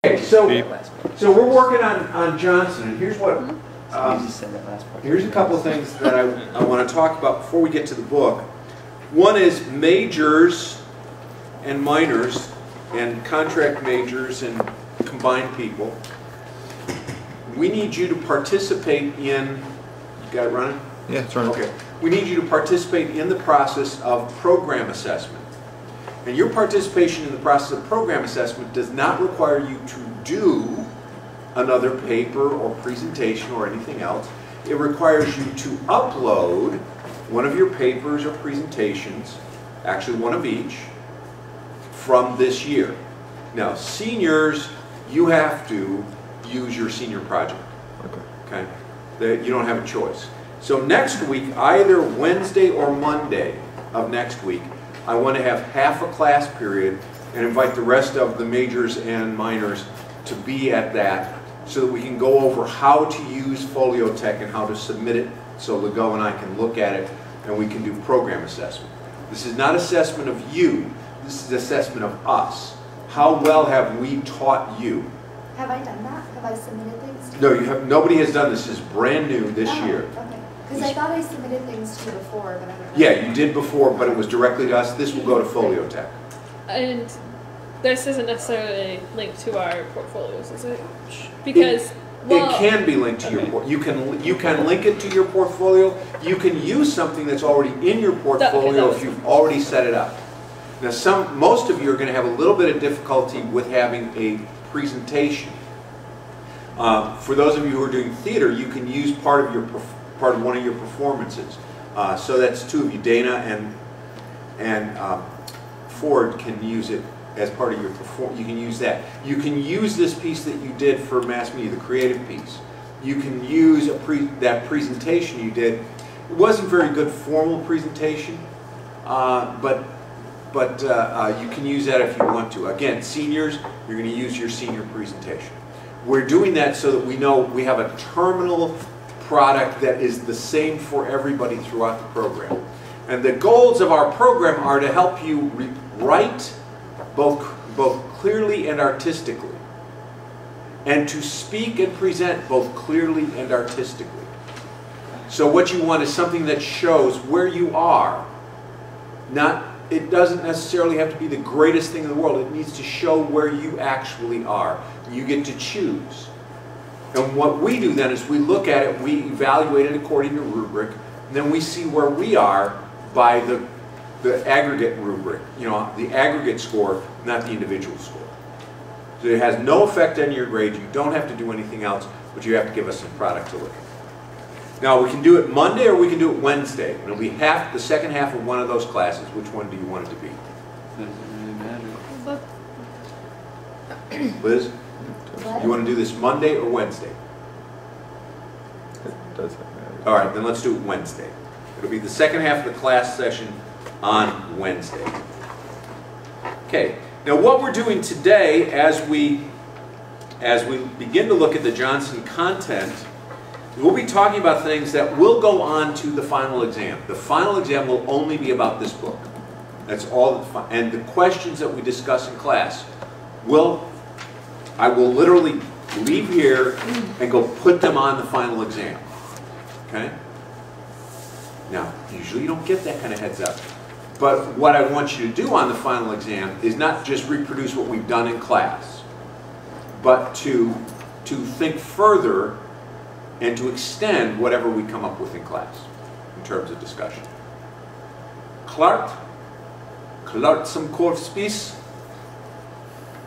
Okay, so we're working on Johnson, and here's what here's a couple of things that I want to talk about before we get to the book. One is majors and minors and contract majors and combined people. We need you to participate in, you got it running? Yeah, it's running. Okay. We need you to participate in the process of program assessment. And your participation in the process of program assessment does not require you to do another paper or presentation or anything else. It requires you to upload one of your papers or presentations, actually one of each, from this year. Now, seniors, you have to use your senior project. Okay? You don't have a choice. So next week, either Wednesday or Monday of next week, I want to have half a class period and invite the rest of the majors and minors to be at that so that we can go over how to use Foliotech and how to submit it so Legault and I can look at it and we can do program assessment. This is not assessment of you, this is assessment of us. How well have we taught you? Have I done that? Have I submitted things? No, you have. Nobody has done this. This is brand new this year. Okay. Because I thought I submitted things to you before, but I don't know. Yeah, you did before, but it was directly to us. This will go to Foliotech. And this isn't necessarily linked to our portfolios, is it? Because it can be linked to your portfolio. You can link it to your portfolio. You can use something that's already in your portfolio if you've already set it up. Now, most of you are going to have a little bit of difficulty with having a presentation. For those of you who are doing theater, you can use part of one of your performances. So that's two of you, Dana and Ford can use it as part of your performance. You can use that. You can use this piece that you did for mass media, the creative piece. You can use that presentation you did. It wasn't a very good formal presentation, but you can use that if you want to. Again, seniors, you're going to use your senior presentation. We're doing that so that we know we have a terminal product that is the same for everybody throughout the program. And the goals of our program are to help you write both clearly and artistically, and to speak and present both clearly and artistically. So what you want is something that shows where you are. It doesn't necessarily have to be the greatest thing in the world. It needs to show where you actually are. You get to choose. And what we do then is we look at it, we evaluate it according to rubric, and then we see where we are by the aggregate rubric, the aggregate score, not the individual score. So it has no effect on your grade. You don't have to do anything else, but you have to give us some product to look at. Now, we can do it Monday or we can do it Wednesday. It'll be the second half of one of those classes. Which one do you want it to be? Doesn't really matter. Liz? You want to do this Monday or Wednesday? It doesn't matter. All right, then let's do it Wednesday. It'll be the second half of the class session on Wednesday. Okay, now what we're doing today as we begin to look at the Johnson content, we'll be talking about things that will go on to the final exam. The final exam will only be about this book. That's all. And the questions that we discuss in class I will literally leave here and go put them on the final exam. Okay? Now, usually you don't get that kind of heads up. But what I want you to do on the final exam is not just reproduce what we've done in class, but to think further and to extend whatever we come up with in class in terms of discussion. Klart som korvspis,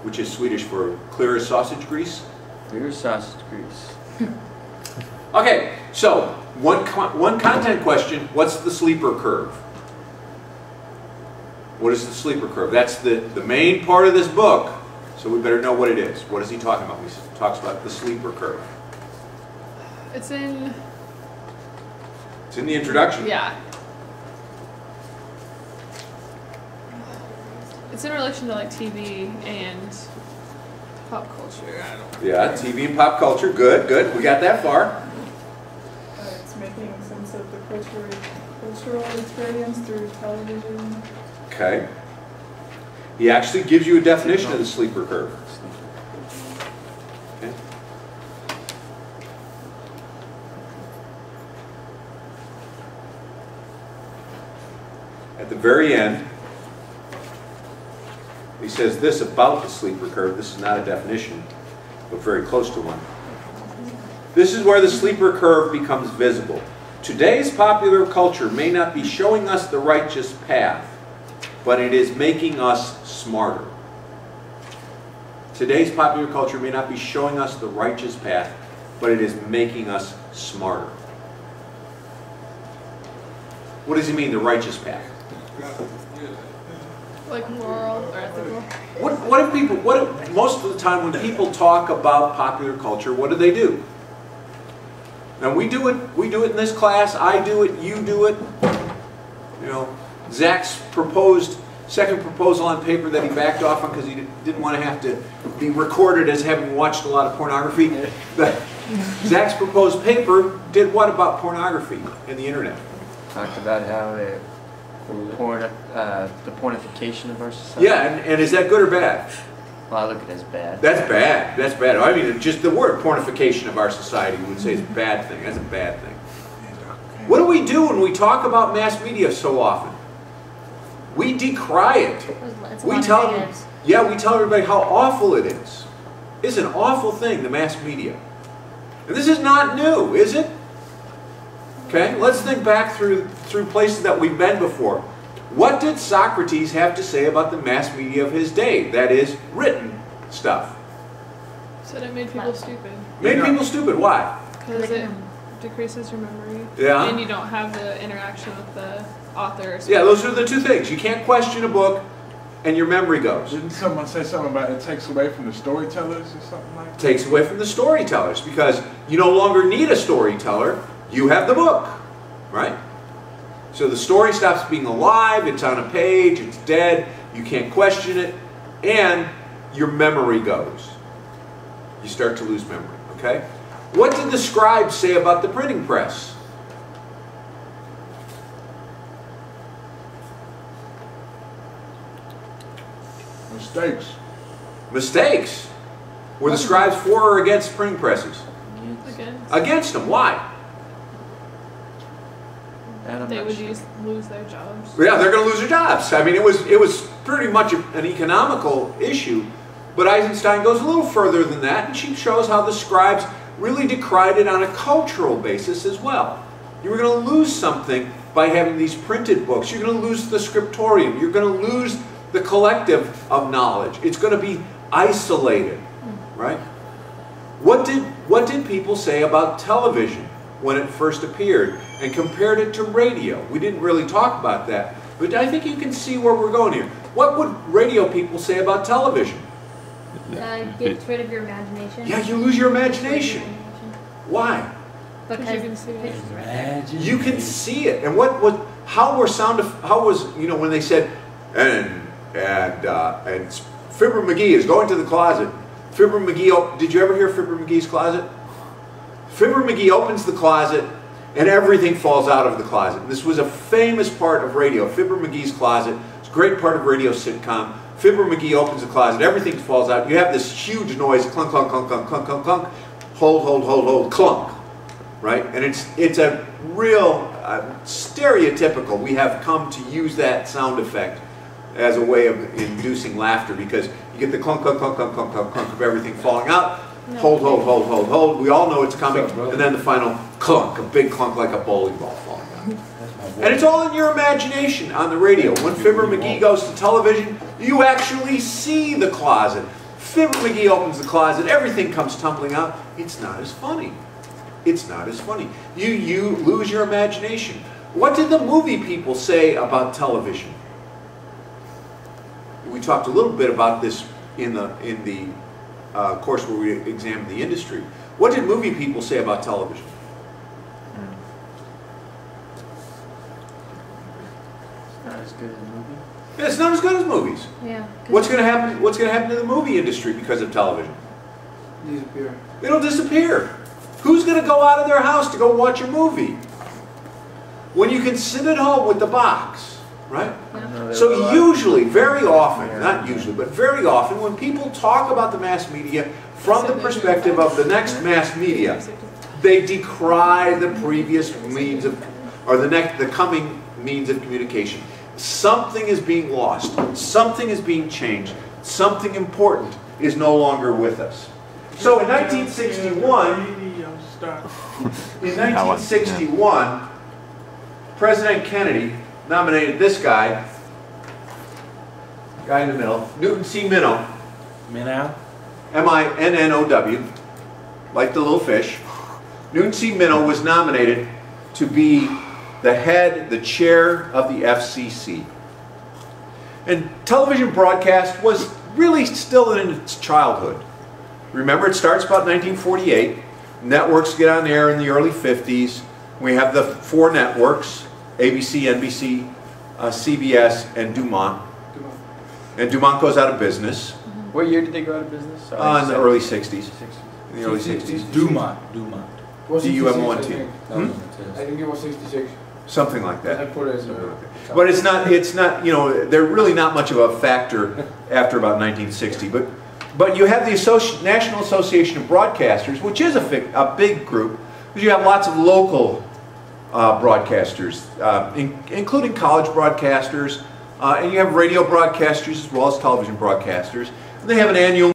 which is Swedish for clear as sausage grease. Clear sausage grease. Okay, so one content question, what's the sleeper curve? What is the sleeper curve? That's the main part of this book, so we better know what it is. What is he talking about? He talks about the sleeper curve. It's in the introduction. Yeah. It's in relation to like TV and pop culture. I don't know. Yeah, TV and pop culture. Good, good. We got that far. It's making sense of the cultural experience through television. Okay. He actually gives you a definition of the sleeper curve. at the very end, he says this about the sleeper curve. This is not a definition, but very close to one. This is where the sleeper curve becomes visible. Today's popular culture may not be showing us the righteous path, but it is making us smarter. Today's popular culture may not be showing us the righteous path, but it is making us smarter. What does he mean, the righteous path? Like moral or ethical? What if people, most of the time when people talk about popular culture, what do? And we do it in this class, I do it, you do it. You know, Zach's second proposal on paper that he backed off on because he didn't want to have to be recorded as having watched a lot of pornography. Zach's proposed paper did what about pornography and the internet? Talked about how the pornification of our society. Yeah, and is that good or bad? Well, I look at it as bad. That's bad. That's bad. I mean, just the word pornification of our society, we would say is a bad thing. That's a bad thing. What do we do when we talk about mass media so often? We decry it. We tell them, yeah, we tell everybody how awful it is. It's an awful thing, the mass media. And this is not new, is it? Okay, let's think back through places that we've been before. What did Socrates have to say about the mass media of his day? That is, written stuff. Said it made people stupid. Made people stupid. Why? Because it decreases your memory. Yeah. And you don't have the interaction with the author. Yeah, those are the two things. You can't question a book, and your memory goes. Didn't someone say something about it takes away from the storytellers or something like that? Takes away from the storytellers because you no longer need a storyteller. You have the book, right? So the story stops being alive, it's on a page, it's dead, you can't question it, and your memory goes. You start to lose memory, okay? What did the scribes say about the printing press? Mistakes. Mistakes. Were the scribes for or against printing presses? Against them. Why? They would lose their jobs. Yeah, they're going to lose their jobs. I mean, it was pretty much an economical issue, but Eisenstein goes a little further than that, and she shows how the scribes really decried it on a cultural basis as well. You were going to lose something by having these printed books. You're going to lose the scriptorium. You're going to lose the collective of knowledge. It's going to be isolated, right? What did people say about television when it first appeared and compared it to radio? We didn't really talk about that, but I think you can see where we're going here. What would radio people say about television? Gets rid of your imagination. Yeah, you lose your imagination. Why? Because you can see it. You can see it. And how was, you know, when they said, and Fibber McGee is going to the closet. Fibber McGee, did you ever hear Fibber McGee's closet? Fibber McGee opens the closet and everything falls out of the closet. And this was a famous part of radio, Fibber McGee's closet. It's a great part of radio sitcom. Fibber McGee opens the closet, everything falls out. You have this huge noise, clunk, clunk, clunk, clunk, clunk, clunk, clunk, hold, clunk, right? And it's a real stereotypical. We have come to use that sound effect as a way of inducing laughter because you get the clunk, clunk, clunk, clunk, clunk, clunk, clunk of everything falling out. Hold. We all know it's coming. And then the final clunk, a big clunk like a bowling ball falling out. And it's all in your imagination on the radio. When Fibber McGee goes to television, you actually see the closet. Fibber McGee opens the closet, everything comes tumbling out. It's not as funny. It's not as funny. You lose your imagination. What did the movie people say about television? We talked a little bit about this in the course where we examined the industry. What did movie people say about television? It's not as good as a movie. Yeah, it's not as good as movies. Yeah. What's going to happen? What's going to happen to the movie industry because of television? Disappear. It'll disappear. Who's going to go out of their house to go watch a movie when you can sit at home with the box, right? So usually, very often, not usually, but very often, when people talk about the mass media from the perspective of the next mass media, they decry the previous means of, or the coming means of communication. something is being lost, something is being changed, something important is no longer with us. So in 1961, President Kennedy nominated this guy in the middle, Newton C. Minow, Minow? M-I-N-N-O-W, like the little fish. Newton C. Minow was nominated to be the chair of the FCC. And television broadcast was really still in its childhood. Remember, it starts about 1948. Networks get on the air in the early 50s. We have the 4 networks, ABC, NBC, CBS, and Dumont. And Dumont goes out of business. What year did they go out of business? In the early 60s. In the early 60s. Dumont. D-U-M-O-N-T. I think it was 66. Something like that. I put it as But it's not, you know, they're really not much of a factor after about 1960. But you have the National Association of Broadcasters, which is a big group, because you have lots of local broadcasters, including college broadcasters, and you have radio broadcasters as well as television broadcasters. And they have an annual